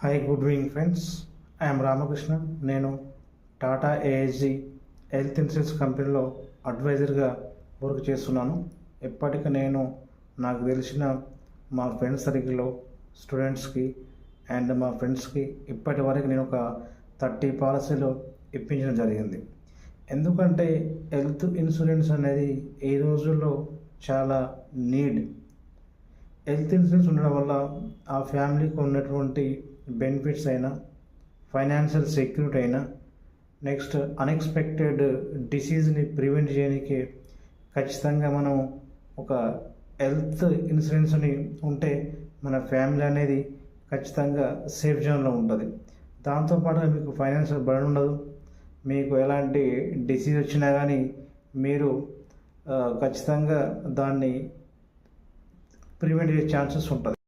Hi, good evening friends. I'm Ramakrishna. నేను Tata ASG health insurance కంపెనీలో అడ్వైజర్గా work చేస్తున్నాను. ఎప్పటికీ నేను నాకు తెలిసిన మా ఫ్రెండ్స్ సర్కిల్లో స్టూడెంట్స్కి అండ్ మా ఫ్రెండ్స్కి ఇప్పటి వరకు నేను ఒక 30 పాలసీలు ఇప్పించడం జరిగింది. ఎందుకంటే హెల్త్ ఇన్సూరెన్స్ అనేది ఈ రోజుల్లో చాలా నీడ్. హెల్త్ ఇన్సూరెన్స్ ఉండడం వల్ల ఆ ఫ్యామిలీకి ఉన్నటువంటి బెనిఫిట్స్ అయినా, ఫైనాన్షియల్ సెక్యూరిటీ అయినా, నెక్స్ట్ అన్ఎక్స్పెక్టెడ్ డిసీజ్ని ప్రివెంట్ చేయడానికి ఖచ్చితంగా మనం ఒక హెల్త్ ఇన్సూరెన్స్ని ఉంటే మన ఫ్యామిలీ అనేది ఖచ్చితంగా సేఫ్ జోన్లో ఉంటుంది. దాంతోపాటుగా మీకు ఫైనాన్షియల్ బర్డెన్ ఉండదు. మీకు ఎలాంటి డిసీజ్ వచ్చినా కానీ మీరు ఖచ్చితంగా దాన్ని ప్రివెంట్ చేసే ఛాన్సెస్ ఉంటుంది.